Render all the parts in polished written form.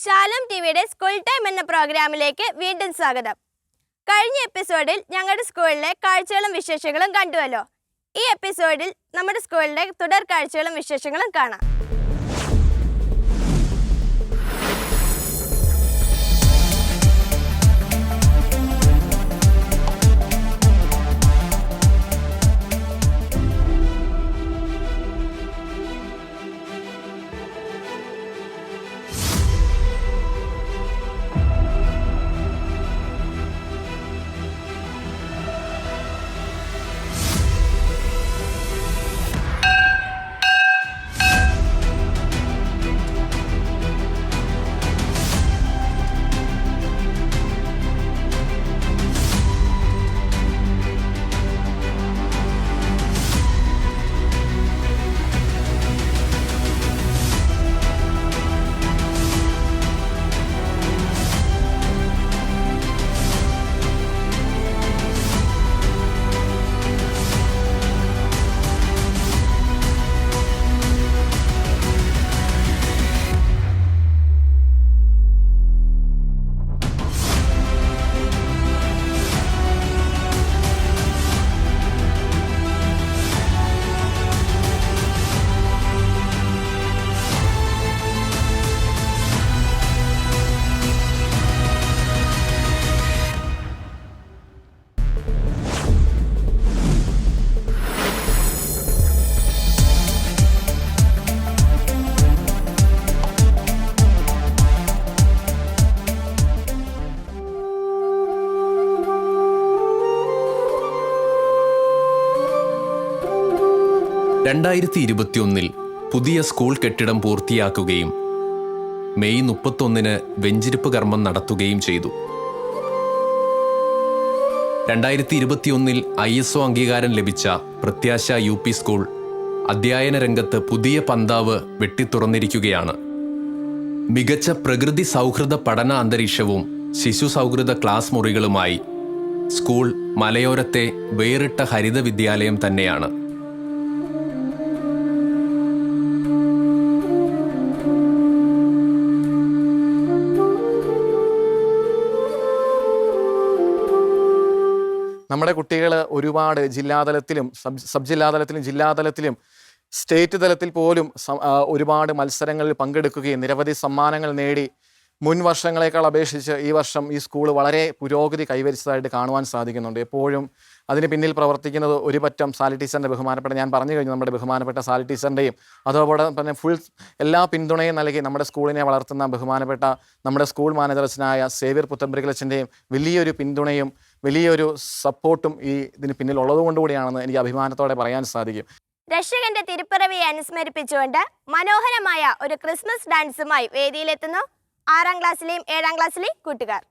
ശാലോം ടിവിയുടെ school time എന്ന പ്രോഗ്രാമിലേക്ക് വീണ്ടും സ്വാഗതം. കഴിഞ്ഞ എപ്പിസോഡിൽ ഞങ്ങളുടെ സ്കൂളിലെ കാഴ്ചകളും വിശേഷങ്ങളും കണ്ടുവല്ലോ. ഈ എപ്പിസോഡിൽ നമ്മുടെ സ്കൂളിലെ തുടർ കാഴ്ചകളും വിശേഷങ്ങളും കാണാം. പുതിയ സ്കൂൾ കെട്ടിടം പൂർത്തിയാക്കുകയും മെയ് 31 വെഞ്ചിരിപ്പ് കർമ്മം നടത്തുകയും ചെയ്തു. 2021 ISO അംഗീകാരം ലഭിച്ച പ്രത്യാശ UP സ്കൂൾ അധ്യയന രംഗത്ത് പുതിയ പന്താവ് വെട്ടിത്തുറന്നിരിക്കുകയാണ്. മികച്ച പ്രകൃതി സൗഹൃദ പഠന അന്തരീക്ഷവും ശിശു സൗഹൃദ ക്ലാസ് മുറികളുമായി സ്കൂൾ മലയോരത്തെ വേറിട്ട ഹരിത വിദ്യാലയം തന്നെയാണ്. നമ്മുടെ കുട്ടികൾ ഒരുപാട് ജില്ലാതലത്തിലും സബ് ജില്ലാതലത്തിലും ജില്ലാതലത്തിലും സ്റ്റേറ്റ് തലത്തിൽ പോലും ഒരുപാട് മത്സരങ്ങളിൽ പങ്കെടുക്കുകയും നിരവധി സമ്മാനങ്ങൾ നേടി മുൻ വർഷങ്ങളെക്കാൾ അപേക്ഷിച്ച് ഈ വർഷം ഈ സ്കൂൾ വളരെ പുരോഗതി കൈവരിച്ചതായിട്ട് കാണുവാൻ സാധിക്കുന്നുണ്ട്. എപ്പോഴും അതിന് പിന്നിൽ പ്രവർത്തിക്കുന്നത് ഒരു പറ്റം സാലി ടീച്ചറിൻ്റെ ബഹുമാനപ്പെട്ട, ഞാൻ പറഞ്ഞു കഴിഞ്ഞു, നമ്മുടെ ബഹുമാനപ്പെട്ട സാലി ടീച്ചറിൻ്റെയും അതോടെ തന്നെ ഫുൾ എല്ലാ പിന്തുണയും നൽകി നമ്മുടെ സ്കൂളിനെ വളർത്തുന്ന ബഹുമാനപ്പെട്ട നമ്മുടെ സ്കൂൾ മാനേജർസിനായ സേവ്യർ പുത്തൻപുരക്കിലച്ചൻ്റെയും വലിയൊരു പിന്തുണയും വലിയൊരു സപ്പോർട്ടും ഈ ഇതിന് പിന്നിൽ ഉള്ളതുകൊണ്ടുകൂടിയാണെന്ന് എനിക്ക് അഭിമാനത്തോടെ പറയാൻ സാധിക്കും. രക്ഷകന്റെ തിരുപ്പിറവിയെ അനുസ്മരിപ്പിച്ചുകൊണ്ട് മനോഹരമായ ഒരു ക്രിസ്മസ് ഡാൻസുമായി വേദിയിലെത്തുന്നു 6ാം ക്ലാസ്സിലെയും 7ാം ക്ലാസ്സിലെയും കൂട്ടുകാർ.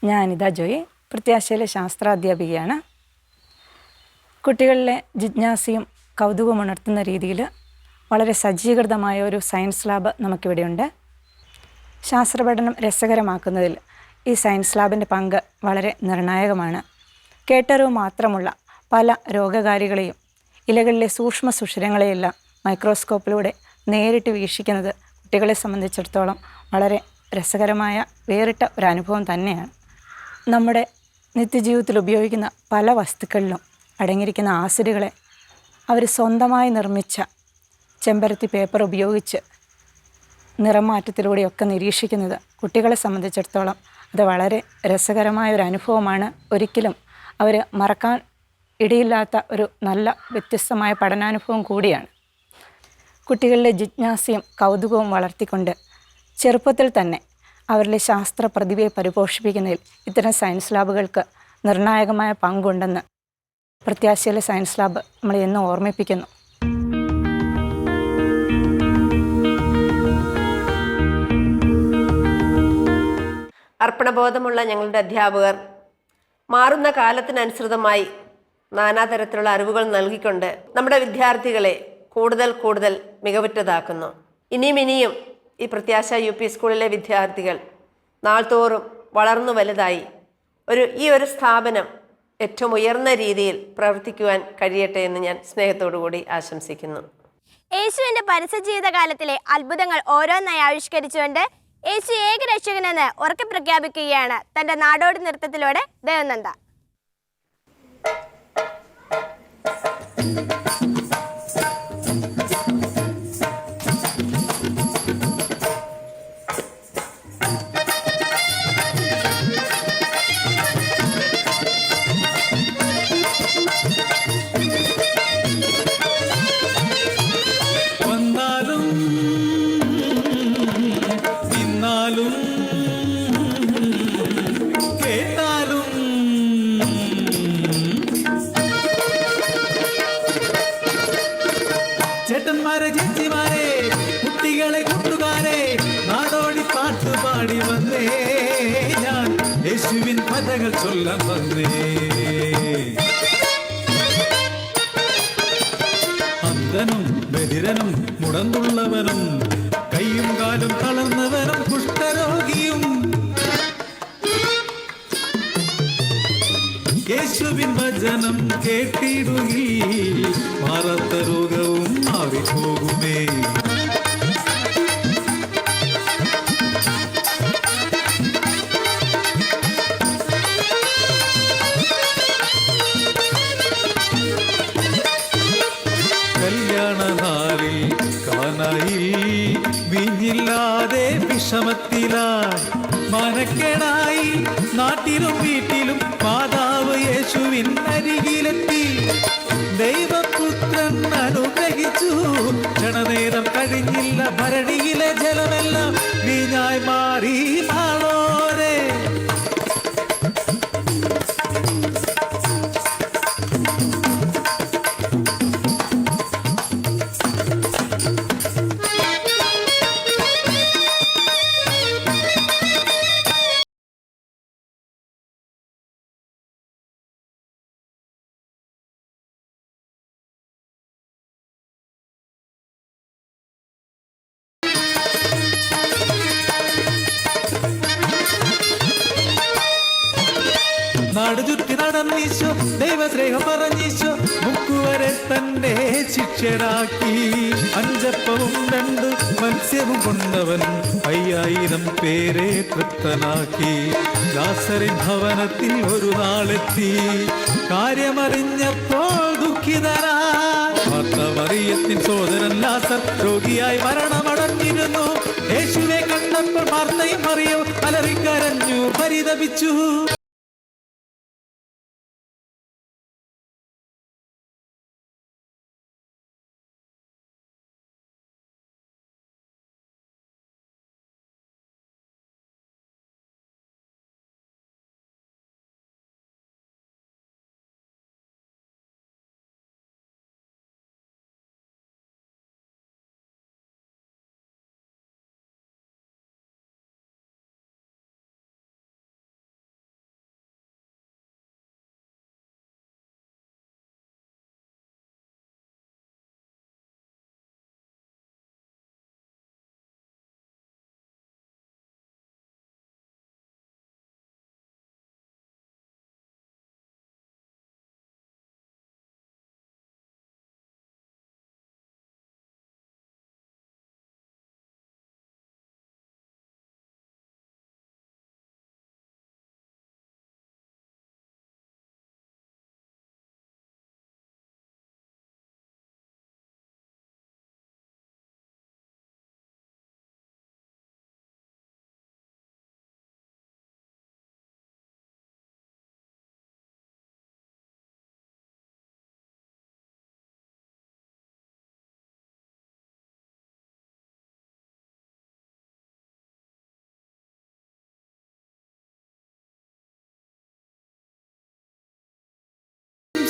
ഞാൻ അനിത ജോയി, പ്രത്യാശയിലെ ശാസ്ത്രാധ്യാപികയാണ്. കുട്ടികളിലെ ജിജ്ഞാസയും കൗതുകവും ഉണർത്തുന്ന രീതിയിൽ വളരെ സജ്ജീകൃതമായ ഒരു സയൻസ് ലാബ് നമുക്കിവിടെയുണ്ട്. ശാസ്ത്രപഠനം രസകരമാക്കുന്നതിൽ ഈ സയൻസ് ലാബിൻ്റെ പങ്ക് വളരെ നിർണായകമാണ്. കേട്ടറിവ് മാത്രമുള്ള പല രോഗകാരികളെയും ഇലകളിലെ സൂക്ഷ്മ സുഷിരങ്ങളെയെല്ലാം മൈക്രോസ്കോപ്പിലൂടെ നേരിട്ട് വീക്ഷിക്കുന്നത് കുട്ടികളെ സംബന്ധിച്ചിടത്തോളം വളരെ രസകരമായ വേറിട്ട ഒരു അനുഭവം തന്നെയാണ്. നമ്മുടെ നിത്യജീവിതത്തിൽ ഉപയോഗിക്കുന്ന പല വസ്തുക്കളിലും അടങ്ങിയിരിക്കുന്ന ആസിഡുകളെ അവർ സ്വന്തമായി നിർമ്മിച്ച ചെമ്പരത്തി പേപ്പർ ഉപയോഗിച്ച് നിറം മാറ്റത്തിലൂടെയൊക്കെ നിരീക്ഷിക്കുന്നത് കുട്ടികളെ സംബന്ധിച്ചിടത്തോളം അത് വളരെ രസകരമായ ഒരു അനുഭവമാണ്. ഒരിക്കലും അവർ മറക്കാൻ ഇടയില്ലാത്ത ഒരു നല്ല വ്യത്യസ്തമായ പഠനാനുഭവം കൂടിയാണ്. കുട്ടികളിലെ ജിജ്ഞാസയും കൗതുകവും വളർത്തിക്കൊണ്ട് ചെറുപ്പത്തിൽ തന്നെ അവരിലെ ശാസ്ത്ര പ്രതിഭയെ പരിപോഷിപ്പിക്കുന്നതിൽ ഇത്തരം സയൻസ് ലാബുകൾക്ക് നിർണായകമായ പങ്കുണ്ടെന്ന് പ്രത്യാശയിലെ സയൻസ് ലാബ് നമ്മളെ എന്നും ഓർമ്മിപ്പിക്കുന്നു. അർപ്പണബോധമുള്ള ഞങ്ങളുടെ അധ്യാപകർ മാറുന്ന കാലത്തിനനുസൃതമായി നാനാതരത്തിലുള്ള അറിവുകൾ നൽകിക്കൊണ്ട് നമ്മുടെ വിദ്യാർത്ഥികളെ കൂടുതൽ കൂടുതൽ മികവുറ്റതാക്കുന്നു. ഇനിയും ഈ പ്രത്യാശ UP സ്കൂളിലെ വിദ്യാർത്ഥികൾ നാൾതോറും വളർന്നു വലുതായി ഈ ഒരു സ്ഥാപനം ഏറ്റവും ഉയർന്ന രീതിയിൽ പ്രവർത്തിക്കുവാൻ കഴിയട്ടെ എന്ന് ഞാൻ സ്നേഹത്തോടു കൂടി ആശംസിക്കുന്നു. യേശുവിന്റെ പരസ്യ ജീവിതകാലത്തിലെ അത്ഭുതങ്ങൾ ഓരോന്നായി ആവിഷ്കരിച്ചുകൊണ്ട് യേശു ഏകരക്ഷകനെന്ന് ഉറക്കെ പ്രഖ്യാപിക്കുകയാണ് തന്റെ നാടോടി നൃത്തത്തിലൂടെ ദേവനന്ദ. ചേട്ടന്മാരെ ചേച്ചിമാരെ കുട്ടികളെ കൂട്ടുകാരെ നാടോടി പാട്ടുപാടി വന്നേ ഞാൻ യേശുവിൻ കഥകൾ ചൊല്ലാൻ വന്നേ. അന്ധനും ബധിരനും മുടന്തുള്ളവനും കൈയും കാലും തളർന്നവനും കുഷ്ഠരോഗിയും യേശുവിൻ വചനം കേട്ടിടുകി മാറാത്ത രോഗവും മാറിപ്പോകുമേ. കല്യാണനാളിൽ കാനായിൽ വീഞ്ഞില്ലാതെ വിഷമത്തിലായി മനക്കെടായി നാട്ടിലും വീട്ടിലും മാതാവ് യേശുവിൻ അരികിലെത്തി. ദൈവപുത്രൻ അനുഗ്രഹിച്ചു. ക്ഷണനേരം കഴിഞ്ഞില്ല ഭരണിയിലെ ജലമെല്ലാം വീഞ്ഞായി മാറി മാളോരെ. നാട് ചുറ്റി നടന്നീശോ ദൈവസ്നേഹം പറഞ്ഞീശോ മുക്കുവരെ തന്റെ ശിഷ്യരാക്കി. അഞ്ചപ്പവും 2 മത്സ്യവും കൊണ്ടവൻ 5000 പേരെ തൃപ്തനാക്കി. ലാസറിൻ ഭവനത്തിൽ ഒരു നാളെത്തി. കാര്യമറിഞ്ഞപ്പോൾ ദുഃഖിതനായി മറിയത്തിൻ സോദരൻ ലാസർ രോഗിയായി മരണമടഞ്ഞിരുന്നു. യേശുവെ കണ്ടപ്പോൾ മാർത്തയും മറിയവും അലറിക്കരഞ്ഞു പരിതപിച്ചു.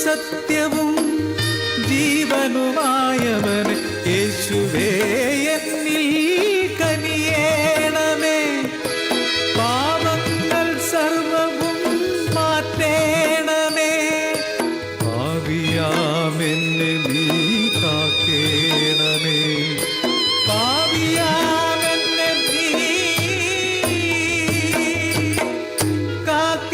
സത്യവും ജീവനുമായവന് യേശുവേ എന്നിൽ കനിയേണമേ. പാപങ്ങൾ സർവവും മാറ്റേണമേ. പാപിയാമെന്നെ നീ കാക്കേണമേ. പാപിയാമെന്നെ നീ കാക്കേണമേ.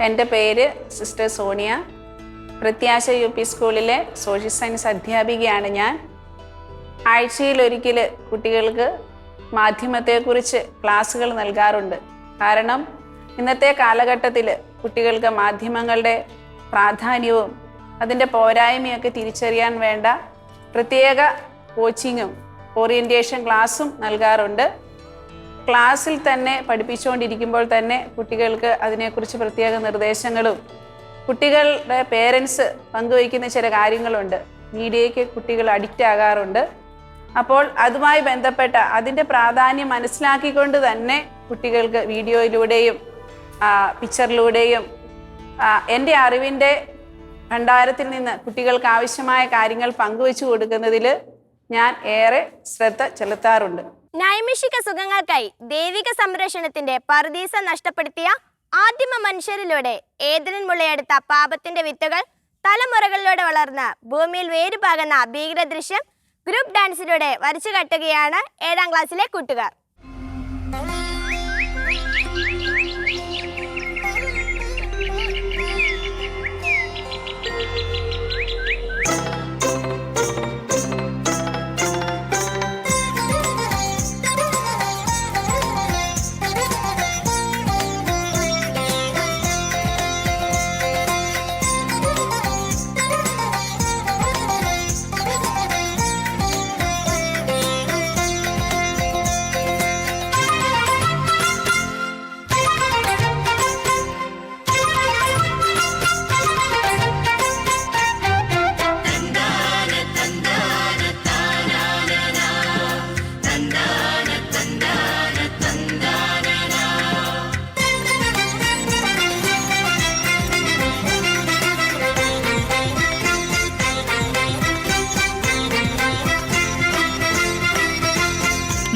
എൻ്റെ പേര് സിസ്റ്റർ സോണിയ. പ്രത്യാശ UP സ്കൂളിലെ സോഷ്യൽ സയൻസ് അധ്യാപികയാണ് ഞാൻ. ആഴ്ചയിലൊരിക്കൽ കുട്ടികൾക്ക് മാധ്യമത്തെക്കുറിച്ച് ക്ലാസ്സുകൾ നൽകാറുണ്ട്. കാരണം ഇന്നത്തെ കാലഘട്ടത്തിൽ കുട്ടികൾക്ക് മാധ്യമങ്ങളുടെ പ്രാധാന്യവും അതിൻ്റെ പോരായ്മയൊക്കെ തിരിച്ചറിയാൻ വേണ്ട പ്രത്യേക കോച്ചിങ്ങും ഓറിയൻറ്റേഷൻ ക്ലാസ്സും നൽകാറുണ്ട്. ക്ലാസ്സിൽ തന്നെ പഠിപ്പിച്ചുകൊണ്ടിരിക്കുമ്പോൾ തന്നെ കുട്ടികൾക്ക് അതിനെക്കുറിച്ച് പ്രത്യേക നിർദ്ദേശങ്ങളും കുട്ടികളുടെ പേരൻസ് പങ്കുവയ്ക്കുന്ന ചില കാര്യങ്ങളുണ്ട്. മീഡിയയ്ക്ക് കുട്ടികൾ അഡിക്റ്റ് ആകാറുണ്ട്. അപ്പോൾ അതുമായി ബന്ധപ്പെട്ട അതിൻ്റെ പ്രാധാന്യം മനസ്സിലാക്കിക്കൊണ്ട് തന്നെ കുട്ടികൾക്ക് വീഡിയോയിലൂടെയും പിക്ചറിലൂടെയും എൻ്റെ അറിവിൻ്റെ ഭണ്ഡാരത്തിൽ നിന്ന് കുട്ടികൾക്ക് ആവശ്യമായ കാര്യങ്ങൾ പങ്കുവച്ചു കൊടുക്കുന്നതിൽ ഞാൻ ഏറെ ശ്രദ്ധ ചെലുത്താറുണ്ട്. നൈമിഷിക സുഖങ്ങൾക്കായി ദൈവിക സംരക്ഷണത്തിന്റെ പറുദീസ നഷ്ടപ്പെടുത്തിയ ആദിമ മനുഷ്യരിലൂടെ ഏദനിൽ മുളയെടുത്ത പാപത്തിന്റെ വിത്തുകൾ തലമുറകളിലൂടെ വളർന്ന് ഭൂമിയിൽ വേരുപാകുന്ന ഭീകര ദൃശ്യം ഗ്രൂപ്പ് ഡാൻസിലൂടെ വരച്ചു കാട്ടുകയാണ് 7ാം ക്ലാസ്സിലെ കൂട്ടുകാർ.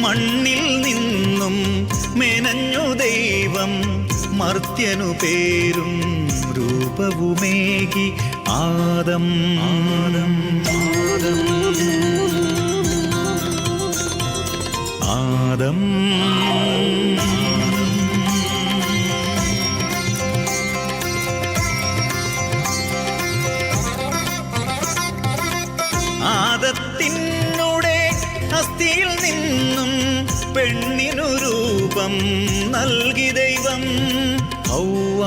മണ്ണിൽ നിന്നും മെനഞ്ഞു ദൈവം മർത്യനു പേരും രൂപവുമേകി ആദം ആദത്തിനുടെ അസ്ഥിയിൽ നിന്നും പെണ്ണിനു രൂപം നൽകി ദൈവം ഹൗവ.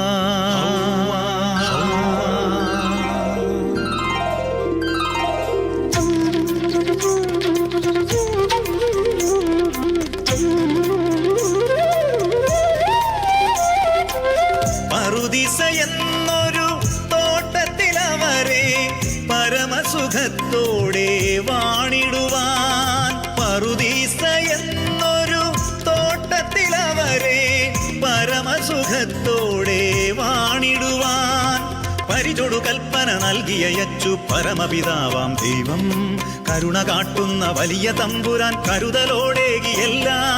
പറുദീസ എന്നൊരു തോട്ടത്തിലവരെ പരമസുഖത്തോടെ വാണിടുവാൻ. പറുദീസ എന്നൊരു തോട്ടത്തിലവരെ പരമസുഖത്തോടെ വാണിടുവാൻ പരിചൊടു കൽപ്പന നൽകിയയച്ചു പരമപിതാവാം ദൈവം. കരുണ കാട്ടുന്ന വലിയ തമ്പുരാൻ കരുതലോടേകിയെല്ലാം.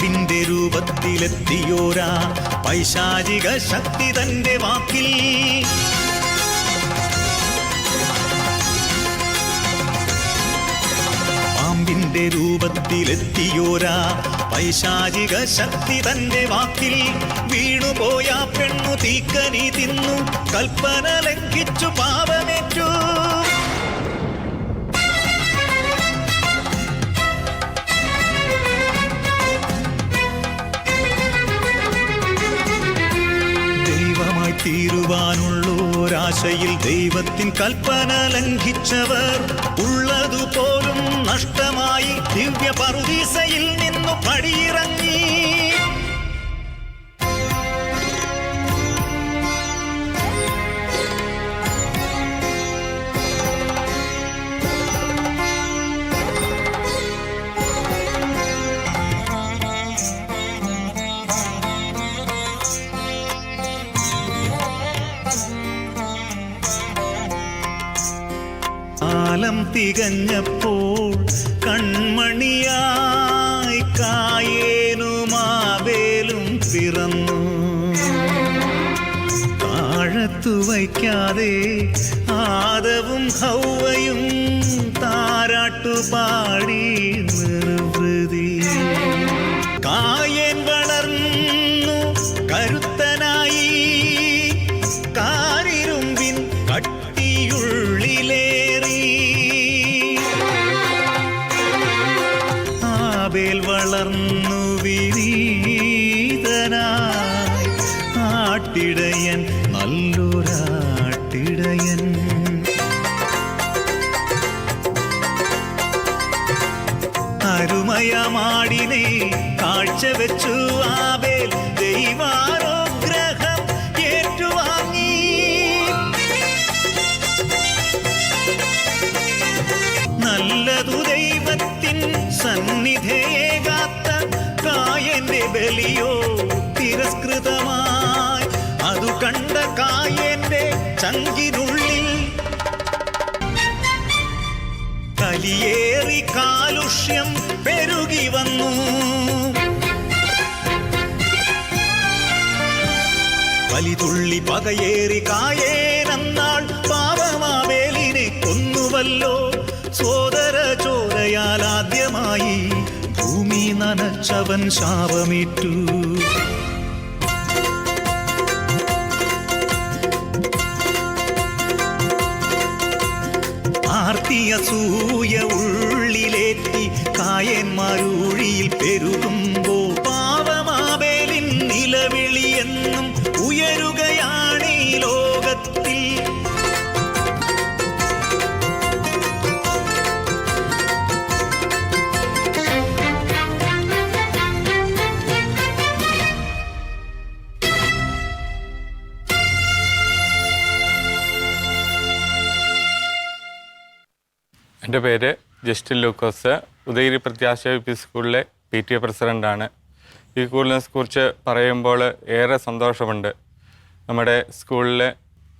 പാമ്പിന്റെ രൂപത്തിലെത്തിയോരാ പൈശാചിക ശക്തി തന്റെ വാക്കിൽ പാമ്പിന്റെ രൂപത്തിലെത്തിയോരാ പൈശാചിക ശക്തി തന്റെ വാക്കിൽ വീണുപോയ പെണ്ണു തീക്കനി തിന്നു കൽപ്പന ലംഘിച്ചു പാപമേറ്റു. ദൈവമായി തീരുവാനുള്ളോരാശയിൽ ദൈവത്തിൻ കൽപ്പന ലംഘിച്ചവർ ഉള്ളതുപോലും നഷ്ടമായി ദിവ്യ പറുദീസയിൽ നിന്നു പടിയിറങ്ങി. കാലം തികഞ്ഞപ്പോൾ കൺമണിയായി കായേനും ആബേലും പിറന്നു. താഴത്തു വയ്ക്കാതെ ആദവും ഹൗവയും താരാട്ടുപാടി നിർവൃതി. കായേൻ വളർന്നു കരുത്തനായി കാരിരുമ്പിൻ കട്ടിയുള്ളിലേറി. ആബേൽ വളർന്നു വിനീതനായി ആട്ടിടയൻ നല്ലൊരാട്ടിടയൻ. അരുമയമാടിനെ കാഴ്ചവെച്ചു ആബേൽ ദൈവാനുഗ്രഹം ഏറ്റുവാങ്ങി. നല്ലതു ദൈവത്തിൻ സന്നിധിയേകാത്ത കായന്റെ ബലിയോ തിരസ്കൃതമായി. അതു കണ്ട കായന്റെ ചങ്കിനുള്ളിൽ കലിയേറി കാലുഷ്യം പെരുകി വന്നു. വലിതുള്ളി പകയേറി കായേനന്നാൾ പാപമാബേലിനെ കൊന്നുവല്ലോ. സോദര ചോരയാൽ ആദ്യമായി ഭൂമി നനച്ചവൻ ശാപമേറ്റു. ആർത്തിയസൂയ ഉള്ളിലേറ്റി കായന്മാരൂഴിയിൽ പെരുകുമ്പോ പാവമാബേലിൻ നിലവിളി എന്നും ഉയരുകയാണീ ലോകത്തിൽ. എൻ്റെ പേര് ജസ്റ്റിൻ ലൂക്കോസ്. ഉദയഗിരി പ്രത്യാശ UP സ്കൂളിലെ PTA പ്രസിഡൻ്റാണ്. ഈ സ്കൂളിനെ കുറിച്ച് പറയുമ്പോൾ ഏറെ സന്തോഷമുണ്ട്. നമ്മുടെ സ്കൂളിലെ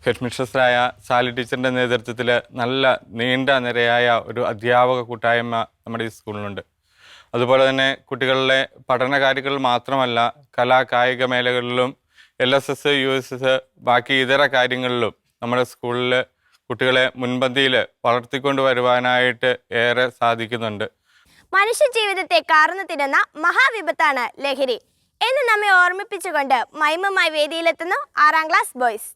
ഹെഡ് മിസ്ട്രസ്സായ സാലി ടീച്ചറിൻ്റെ നേതൃത്വത്തിൽ നല്ല നീണ്ട നിരയായ ഒരു അധ്യാപക കൂട്ടായ്മ നമ്മുടെ ഈ സ്കൂളിലുണ്ട്. അതുപോലെ തന്നെ കുട്ടികളുടെ പഠനകാര്യങ്ങൾ മാത്രമല്ല കലാകായിക മേഖലകളിലും LSS USS ബാക്കി ഇതര കാര്യങ്ങളിലും നമ്മുടെ സ്കൂളിൽ കുട്ടികളെ മുൻപന്തിയിൽ വളർത്തിക്കൊണ്ട് വരുവാനായിട്ട് ഏറെ സാധിക്കുന്നുണ്ട്. മനുഷ്യ ജീവിതത്തെ കാർന്നു തിന്നുന്ന മഹാവിപത്താണ് ലഹരി എന്ന് നമ്മെ ഓർമ്മിപ്പിച്ചുകൊണ്ട് മൈമുമായി വേദിയിലെത്തുന്നു 6ാം ക്ലാസ് ബോയ്സ്.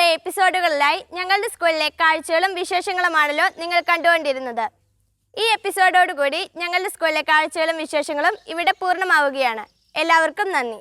കുറേ എപ്പിസോഡുകളിലായി ഞങ്ങളുടെ സ്കൂളിലെ കാഴ്ചകളും വിശേഷങ്ങളുമാണല്ലോ നിങ്ങൾ കണ്ടുകൊണ്ടിരുന്നത്. ഈ എപ്പിസോഡോടുകൂടി ഞങ്ങളുടെ സ്കൂളിലെ കാഴ്ചകളും വിശേഷങ്ങളും ഇവിടെ പൂർണ്ണമാവുകയാണ്. എല്ലാവർക്കും നന്ദി.